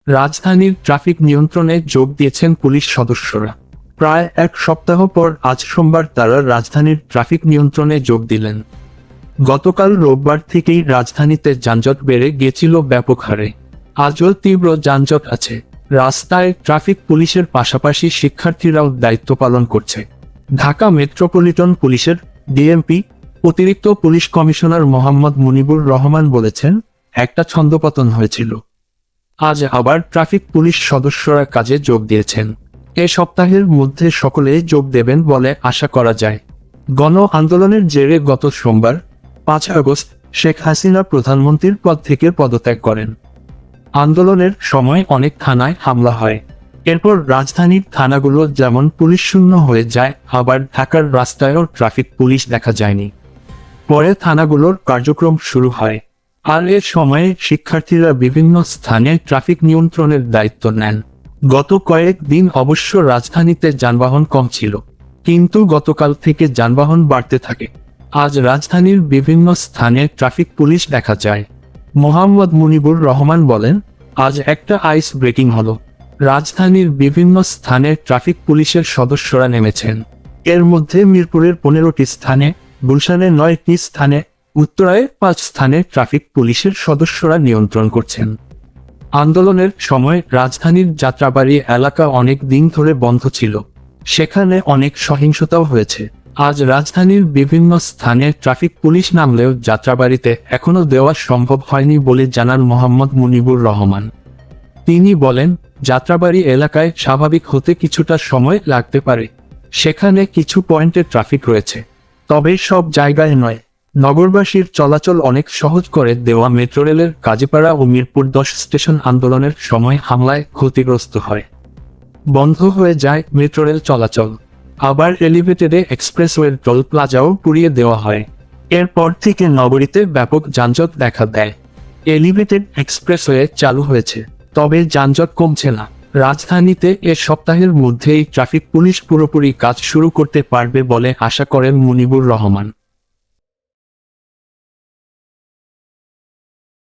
রাজধানীর ট্রাফিক নিয়ন্ত্রণে যোগ দিয়েছেন পুলিশ সদস্যরা। প্রায় এক সপ্তাহ পর আজ সোমবার তারা রাজধানীর ট্রাফিক নিয়ন্ত্রণে যোগ দিলেন। গতকাল রোববার থেকেই রাজধানীতে যানজট বেড়ে গিয়েছিল ব্যাপক হারে। আজও তীব্র যানজট আছে। রাস্তায় ট্রাফিক পুলিশের পাশাপাশি শিক্ষার্থীরাও দায়িত্ব পালন করছে। ঢাকা মেট্রোপলিটন পুলিশের ডিএমপি অতিরিক্ত পুলিশ কমিশনার মোহাম্মদ মুনিবুর রহমান বলেছেন, একটা ছন্দপতন হয়েছিল। আজ আবার ট্রাফিক পুলিশ সদস্যরা কাজে যোগ দিয়েছেন। এ সপ্তাহের মধ্যে সকলে যোগ দেবেন বলে আশা করা যায়। গণ আন্দোলনের জেরে গত সোমবার 5 আগস্ট শেখ হাসিনা প্রধানমন্ত্রীর পদ থেকে পদত্যাগ করেন। আন্দোলনের সময় অনেক থানায় হামলা হয়। এরপর রাজধানীর থানাগুলো যেমন পুলিশ শূন্য হয়ে যায়, আবার ঢাকার রাস্তায়ও ট্রাফিক পুলিশ দেখা যায়নি। পরে থানাগুলোর কার্যক্রম শুরু হয়। আর এ সময়ে শিক্ষার্থীরা বিভিন্ন স্থানে ট্রাফিক নিয়ন্ত্রণের দায়িত্ব নেন। গত কয়েক দিন অবশ্য রাজধানীতে যানবাহন কম ছিল, কিন্তু গতকাল থেকে যানবাহন বাড়তে থাকে। আজ রাজধানীর বিভিন্ন স্থানে ট্রাফিক পুলিশ দেখা যায়। মোহাম্মদ মুনিবুর রহমান বলেন, আজ একটা আইস ব্রেকিং হলো। রাজধানীর বিভিন্ন স্থানে ট্রাফিক পুলিশের সদস্যরা নেমেছেন। এর মধ্যে মিরপুরের 15টি স্থানে, গুলশানে 9টি স্থানে, উত্তরায় 5 স্থানে ট্রাফিক পুলিশের সদস্যরা নিয়ন্ত্রণ করছেন। আন্দোলনের সময় রাজধানীর যাত্রাবাড়ি এলাকা অনেক দিন ধরে বন্ধ ছিল। সেখানে অনেক সহিংসতাও হয়েছে। আজ রাজধানীর বিভিন্ন স্থানে ট্রাফিক পুলিশ নামলেও যাত্রাবাড়িতে এখনো দেওয়া সম্ভব হয়নি বলে জানান মোহাম্মদ মুনিবুর রহমান। তিনি বলেন, যাত্রাবাড়ি এলাকায় স্বাভাবিক হতে কিছুটা সময় লাগতে পারে। সেখানে কিছু পয়েন্টে ট্রাফিক রয়েছে, তবে সব জায়গায় নয়। নগরবাসীর চলাচল অনেক সহজ করে দেওয়া মেট্রো রেলের কাজীপাড়া ও মিরপুর 10 স্টেশন আন্দোলনের সময় হামলায় ক্ষতিগ্রস্ত হয়। বন্ধ হয়ে যায় মেট্রো রেল চলাচল। আবার এলিভেটেডে এক্সপ্রেসওয়ের টোল প্লাজাও পুড়িয়ে দেওয়া হয়। এরপর থেকে নগরীতে ব্যাপক যানজট দেখা দেয়। এলিভেটেড এক্সপ্রেসওয়ে চালু হয়েছে, তবে যানজট কমছে না। রাজধানীতে এ সপ্তাহের মধ্যেই ট্রাফিক পুলিশ পুরোপুরি কাজ শুরু করতে পারবে বলে আশা করেন মুনিবুর রহমান।